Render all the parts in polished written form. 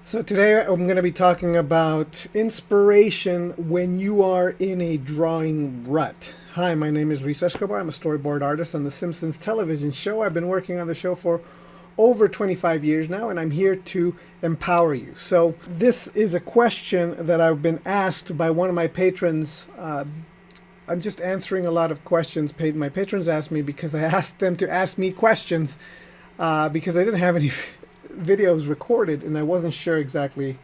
So today I'm going to be talking about inspiration when you are in a drawing rut. Hi, my name is Escobar. I'm a storyboard artist on the Simpsons television show. I've been working on the show for over 25 years now, and I'm here to empower you. So this is a question that I've been asked by one of my patrons. I'm just answering a lot of questions my patrons asked me because I asked them to ask me questions because I didn't have any videos recorded and I wasn't sure exactly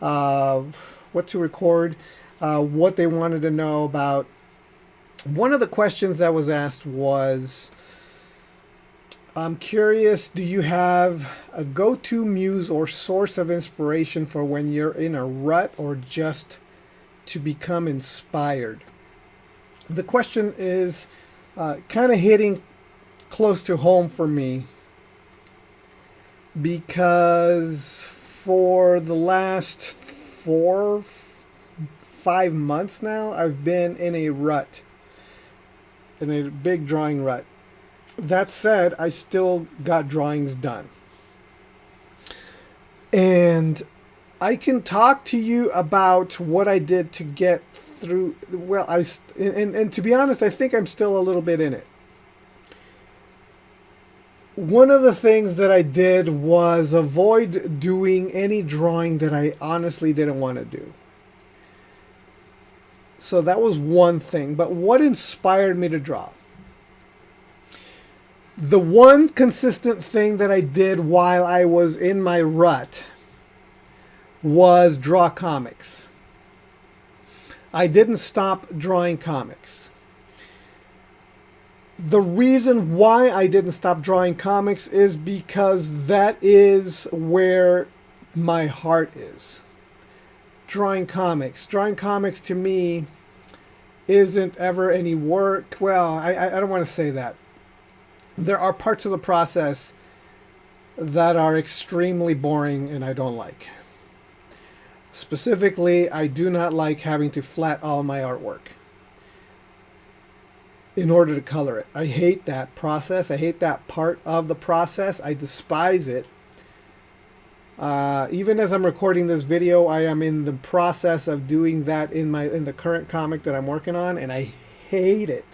what to record, what they wanted to know about. One of the questions that was asked was, I'm curious, do you have a go-to muse or source of inspiration for when you're in a rut or just to become inspired? The question is kind of hitting close to home for me, because for the last 4-5 months now, I've been in a rut, in a big drawing rut. That said, I still got drawings done. And I can talk to you about what I did to get through. Well, and to be honest, I think I'm still a little bit in it. One of the things that I did was avoid doing any drawing that I honestly didn't want to do. So that was one thing. But what inspired me to draw? The one consistent thing that I did while I was in my rut was draw comics. I didn't stop drawing comics. The reason why I didn't stop drawing comics is because that is where my heart is. Drawing comics. Drawing comics to me isn't ever any work. Well, I don't want to say that. There are parts of the process that are extremely boring and I don't like. Specifically, I do not like having to flat all my artwork in order to color it. I hate that process. I hate that part of the process. I despise it. Even as I'm recording this video, I am in the process of doing that in the current comic that I'm working on, and I hate it.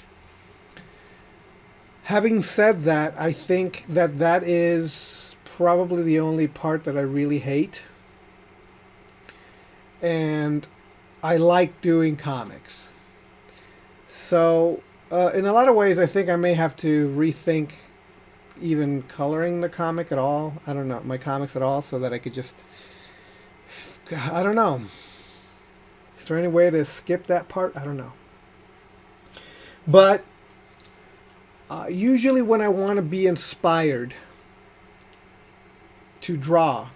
Having said that, I think that that is probably the only part that I really hate. And I like doing comics. So in a lot of ways, I think I may have to rethink even coloring the comic at all. I don't know, my comics at all, so that I could just, I don't know. Is there any way to skip that part? I don't know. But usually when I want to be inspired to draw,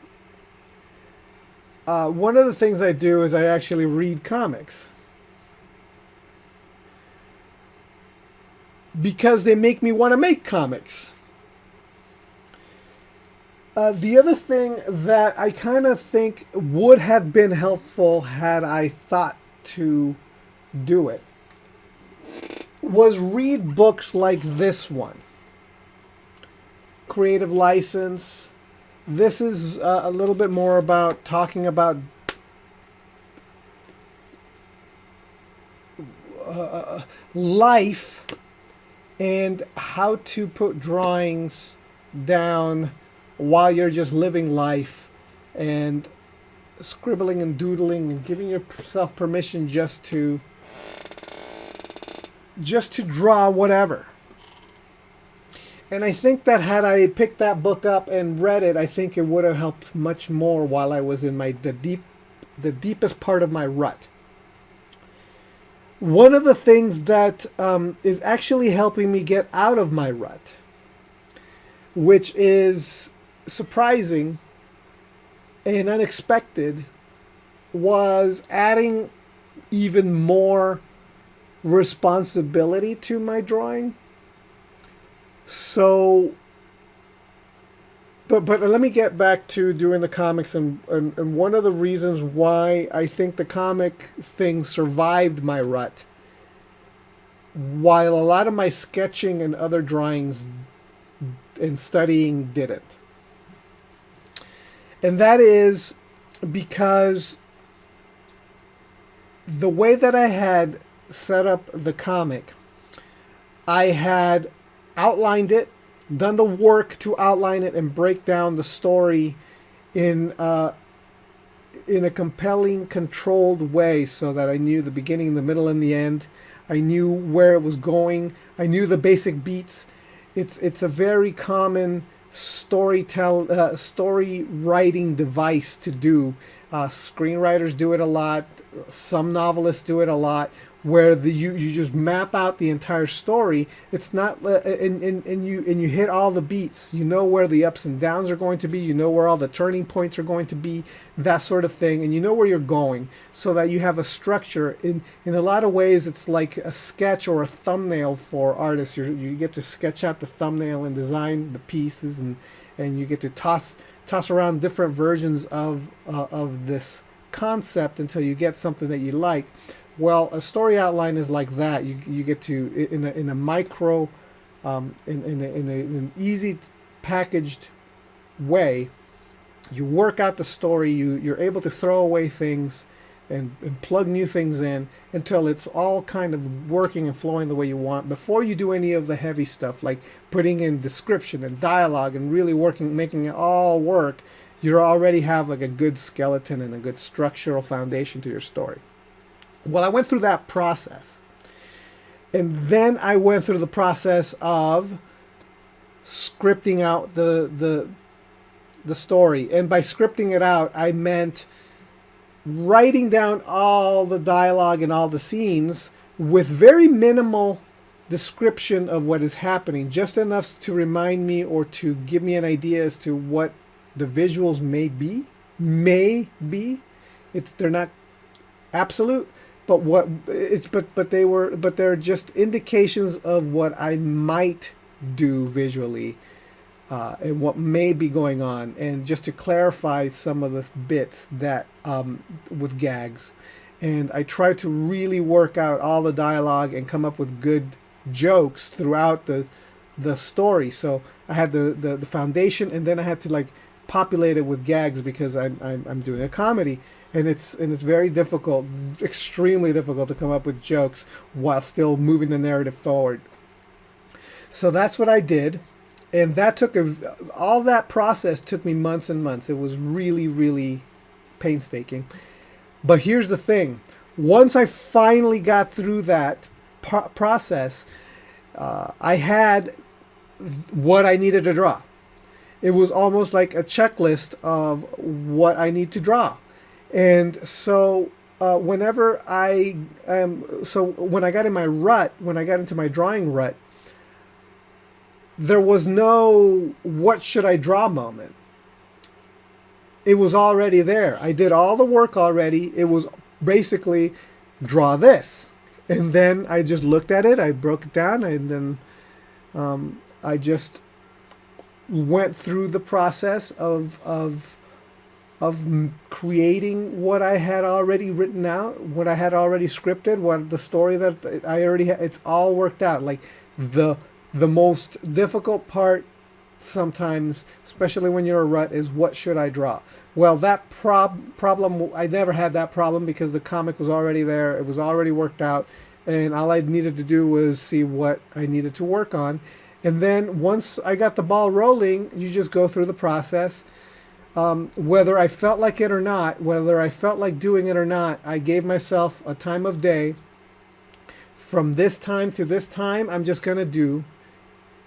one of the things I do is I actually read comics. Because they make me want to make comics. The other thing that I kind of think would have been helpful had I thought to do it was read books like this one. Creative License. This is a little bit more about talking about life and how to put drawings down while you're just living life and scribbling and doodling and giving yourself permission just to draw whatever. And I think that had I picked that book up and read it, I think it would have helped much more while I was in the deepest part of my rut. One of the things that is actually helping me get out of my rut, which is surprising and unexpected, was adding even more responsibility to my drawing. So, but let me get back to doing the comics, and one of the reasons why I think the comic thing survived my rut, while a lot of my sketching and other drawings and studying didn't. And that is because the way that I had set up the comic, I had outlined it, done the work to outline it and break down the story in a compelling, controlled way, so that I knew the beginning, the middle, and the end. I knew where it was going. I knew the basic beats. It's a very common story writing device to do. Screenwriters do it a lot. Some novelists do it a lot, where you just map out the entire story. It's not and you hit all the beats. You know where the ups and downs are going to be. You know where all the turning points are going to be, that sort of thing, and you know where you're going, so that you have a structure. In a lot of ways, it's like a sketch or a thumbnail for artists. You get to sketch out the thumbnail and design the pieces, and you get to toss around different versions of this concept until you get something that you like. Well, a story outline is like that. You get to, in a micro, in an easy packaged way, you work out the story. You're able to throw away things and plug new things in until it's all kind of working and flowing the way you want. Before you do any of the heavy stuff, like putting in description and dialogue and really making it all work, you already have like a good skeleton and a good structural foundation to your story. Well, I went through that process, and then I went through the process of scripting out the story. And by scripting it out, I meant writing down all the dialogue and all the scenes with very minimal description of what is happening, just enough to remind me or to give me an idea as to what the visuals may be. They're not absolute. But they're just indications of what I might do visually, and what may be going on, and just to clarify some of the bits that with gags. And I try to really work out all the dialogue and come up with good jokes throughout the story. So I had the foundation, and then I had to like populate it with gags, because I'm doing a comedy. And it's very difficult, extremely difficult, to come up with jokes while still moving the narrative forward. So that's what I did, and that took all that process took me months and months. It was really, really painstaking. But here's the thing: once I finally got through that process, I had what I needed to draw. It was almost like a checklist of what I need to draw. And so whenever when I got in my rut, when I got into my drawing rut, there was no what should I draw moment. It was already there. I did all the work already. It was basically draw this. And then I just looked at it, I broke it down, and then I just went through the process of creating what I had already written out, what I had already scripted, what the story that I already had. It's all worked out. Like the most difficult part sometimes, especially when you're a rut, is what should I draw? Well, that problem, I never had that problem, because the comic was already there. It was already worked out, and all I needed to do was see what I needed to work on. And then once I got the ball rolling, you just go through the process. Whether I felt like it or not, whether I felt like doing it or not, I gave myself a time of day. From this time to this time, I'm just gonna do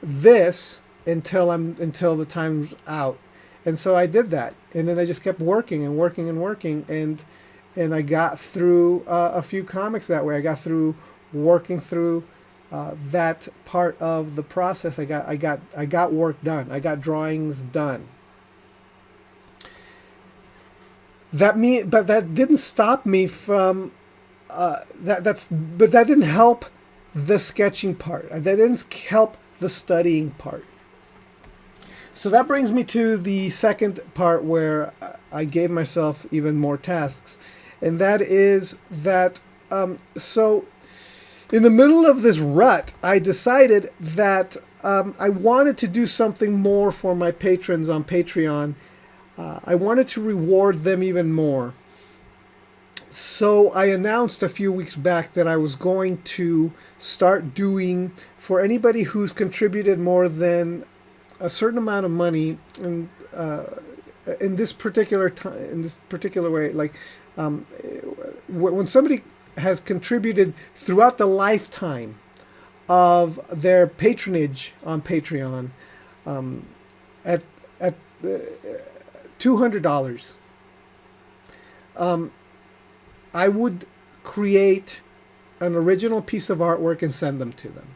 this until the time's out. And so I did that, and then I just kept working and working and working, and I got through a few comics that way. I got through working through that part of the process. I got work done. I got drawings done. But that didn't stop me from but that didn't help the sketching part. That didn't help the studying part. So that brings me to the second part, where I gave myself even more tasks, and that is that so in the middle of this rut, I decided that I wanted to do something more for my patrons on Patreon. I wanted to reward them even more. So I announced a few weeks back that I was going to start doing, for anybody who's contributed more than a certain amount of money, and in this particular time, in this particular way, like when somebody has contributed throughout the lifetime of their patronage on Patreon, at $200, I would create an original piece of artwork and send them to them.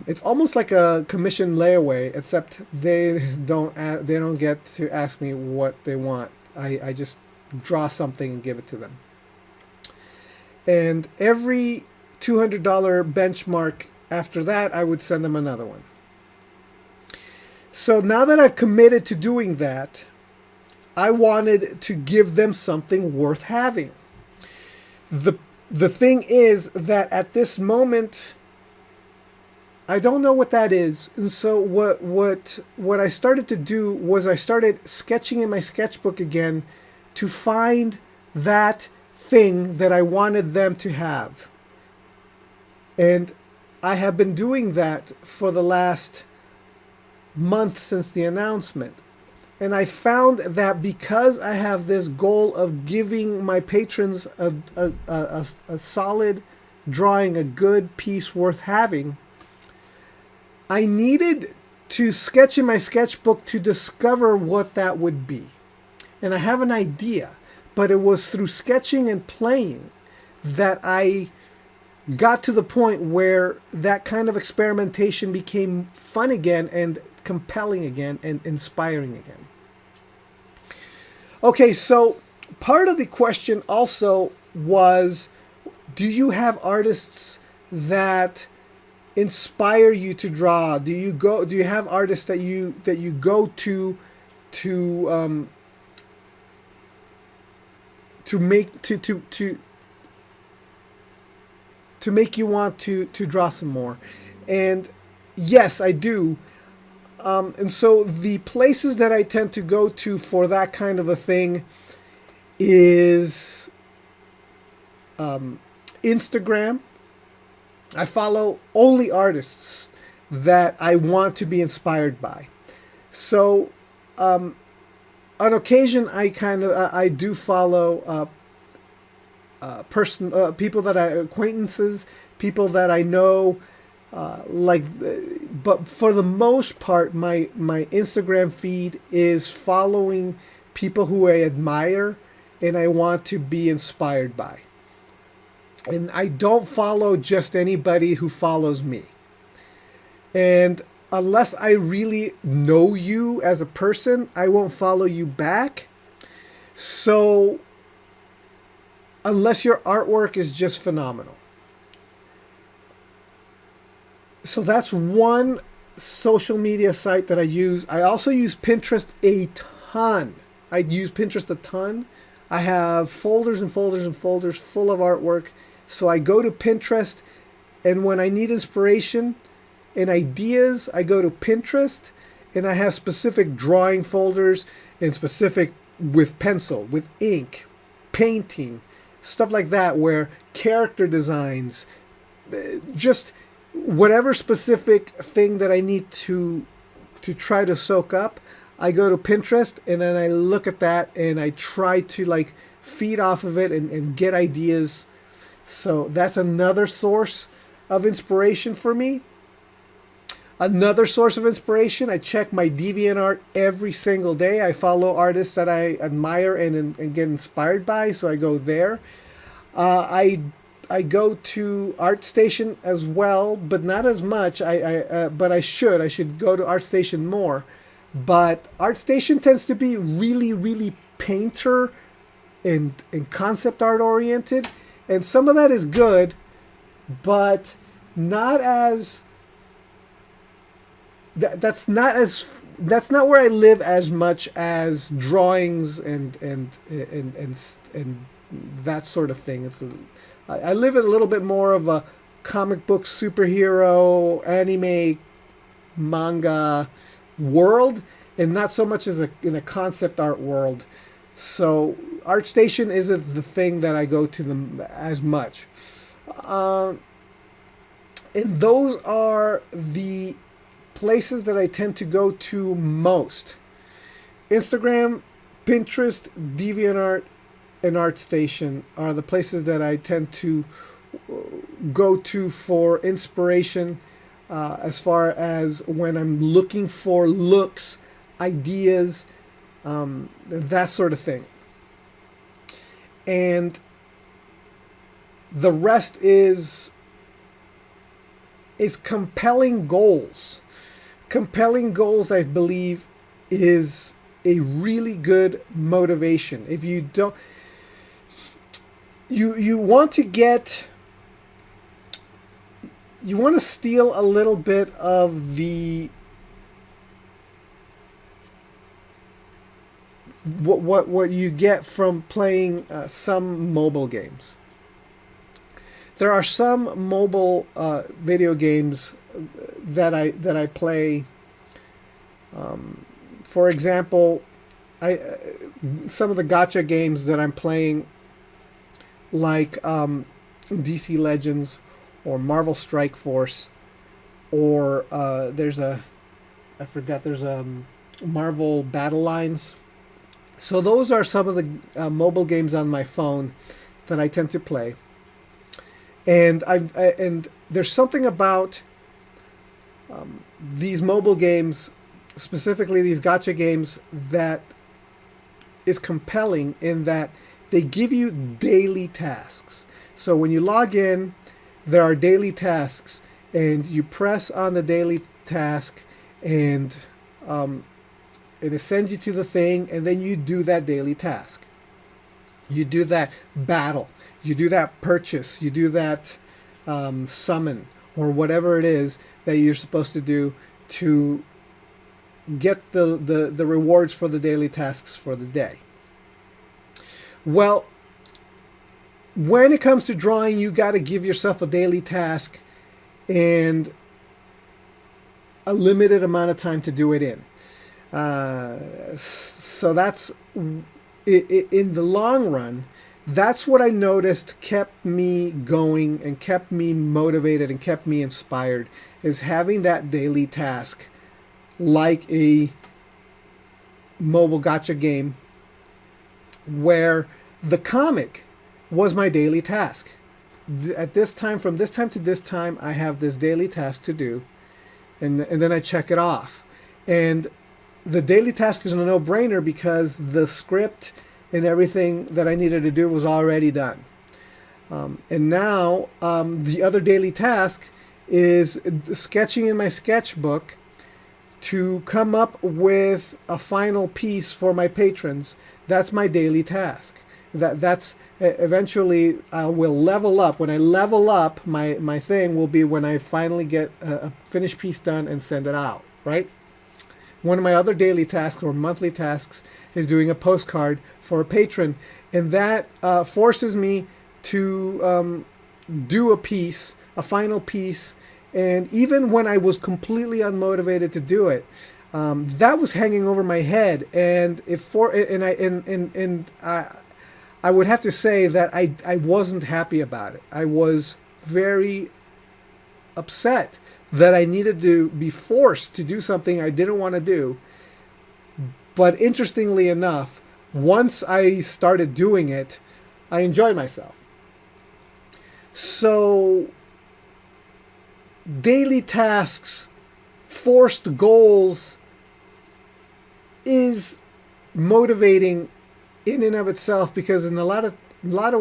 It's almost like a commission layaway, except they don't get to ask me what they want. I just draw something and give it to them. And every $200 benchmark after that, I would send them another one. So now that I've committed to doing that, I wanted to give them something worth having. The thing is that at this moment, I don't know what that is. And so what I started to do was I started sketching in my sketchbook again to find that thing that I wanted them to have. And I have been doing that for the last month since the announcement. And I found that because I have this goal of giving my patrons a solid drawing, a good piece worth having, I needed to sketch in my sketchbook to discover what that would be. And I have an idea, but it was through sketching and playing that I got to the point where that kind of experimentation became fun again and compelling again and inspiring again. Okay, so part of the question also was, do you have artists that inspire you to draw? Do you have artists that you go to make you want to draw some more? And yes, I do. And so the places that I tend to go to for that kind of a thing is Instagram. I follow only artists that I want to be inspired by. So on occasion, I do follow people that acquaintances, people that I know. But for the most part, my Instagram feed is following people who I admire and I want to be inspired by. And I don't follow just anybody who follows me. And unless I really know you as a person, I won't follow you back. So unless your artwork is just phenomenal. So that's one social media site that I use. I also use Pinterest a ton. I use Pinterest a ton. I have folders and folders and folders full of artwork. So I go to Pinterest, and when I need inspiration and ideas, I go to Pinterest, and I have specific drawing folders and specific with pencil, with ink, painting, stuff like that, where character designs, just whatever specific thing that I need to try to soak up, I go to Pinterest and then I look at that and I try to feed off of it and get ideas. So that's another source of inspiration for me. Another source of inspiration, I check my Deviant Art every single day. I follow artists that I admire and get inspired by, so I go there. I go to ArtStation as well, but not as much. But I should go to ArtStation more. But ArtStation tends to be really, really painter and concept art oriented, and some of that is good, but not as. That's not where I live as much as drawings and that sort of thing. I live in a little bit more of a comic book, superhero, anime, manga world, and not so much as in a concept art world. So ArtStation isn't the thing that I go to them as much. And those are the places that I tend to go to most. Instagram, Pinterest, DeviantArt, and ArtStation are the places that I tend to go to for inspiration, as far as when I'm looking for looks, ideas, that sort of thing. And the rest is compelling goals. Compelling goals, I believe, is a really good motivation. If you don't, you want to get, you want to steal a little bit of the what you get from playing some mobile games. There are some mobile video games that I play. For example, some of the gacha games that I'm playing, like DC Legends or Marvel Strike Force, or there's a Marvel Battle Lines. So those are some of the mobile games on my phone that I tend to play. And and there's something about these mobile games, specifically these gacha games, that is compelling in that they give you daily tasks. So when you log in, there are daily tasks, and you press on the daily task, and it sends you to the thing, and then you do that daily task. You do that battle. You do that purchase. You do that summon, or whatever it is that you're supposed to do to get the rewards for the daily tasks for the day. Well, when it comes to drawing, you got to give yourself a daily task and a limited amount of time to do it in. So that's, in the long run, that's what I noticed kept me going and kept me motivated and kept me inspired, is having that daily task, like a mobile gacha game, where the comic was my daily task. At this time, from this time to this time, I have this daily task to do, and then I check it off. And the daily task is a no-brainer because the script and everything that I needed to do was already done. And now the other daily task is sketching in my sketchbook to come up with a final piece for my patrons. That's my daily task. That's eventually I will level up. When I level up, my thing will be when I finally get a finished piece done and send it out, right? One of my other daily tasks or monthly tasks is doing a postcard for a patron, and that forces me to do a piece, a final piece. And even when I was completely unmotivated to do it, that was hanging over my head, and I would have to say that I wasn't happy about it. I was very upset that I needed to be forced to do something I didn't want to do. But interestingly enough, once I started doing it, I enjoyed myself. So daily tasks, forced goals is motivating in and of itself, because in a lot of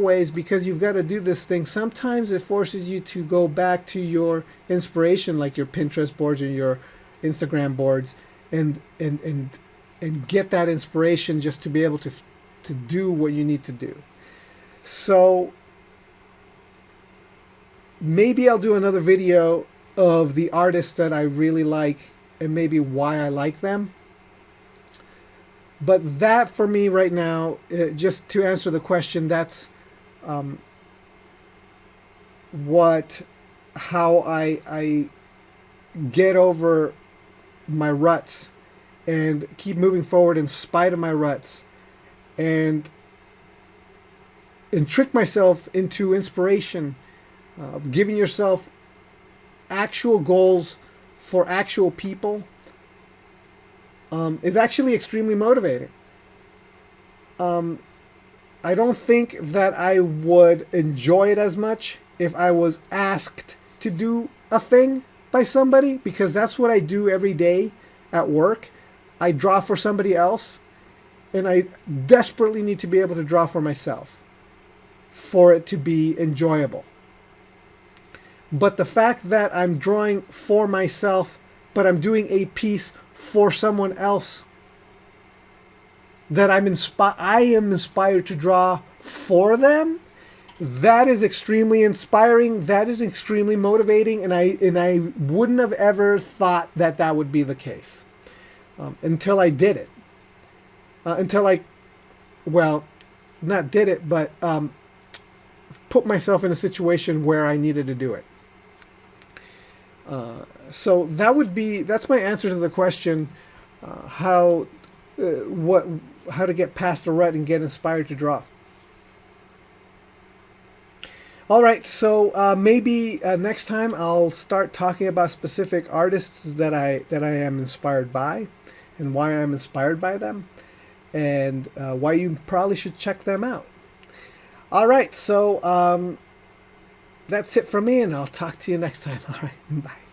ways, because you've got to do this thing, sometimes it forces you to go back to your inspiration, like your Pinterest boards and your Instagram boards, and get that inspiration just to be able to do what you need to do. So maybe I'll do another video of the artists that I really like and maybe why I like them. But that, for me right now, just to answer the question, that's how I get over my ruts and keep moving forward in spite of my ruts, and trick myself into inspiration. Giving yourself actual goals for actual people is actually extremely motivating. I don't think that I would enjoy it as much if I was asked to do a thing by somebody, because that's what I do every day at work. I draw for somebody else, and I desperately need to be able to draw for myself for it to be enjoyable. But the fact that I'm drawing for myself, but I'm doing a piece for someone else, that I am inspired to draw for them, that is extremely inspiring. That is extremely motivating, and I wouldn't have ever thought that that would be the case until I did it. Until I, well, not did it, but put myself in a situation where I needed to do it. So that's my answer to the question, how to get past a rut and get inspired to draw. All right, so maybe next time I'll start talking about specific artists that I am inspired by, and why I'm inspired by them, and why you probably should check them out. All right, so that's it from me, and I'll talk to you next time. All right, bye.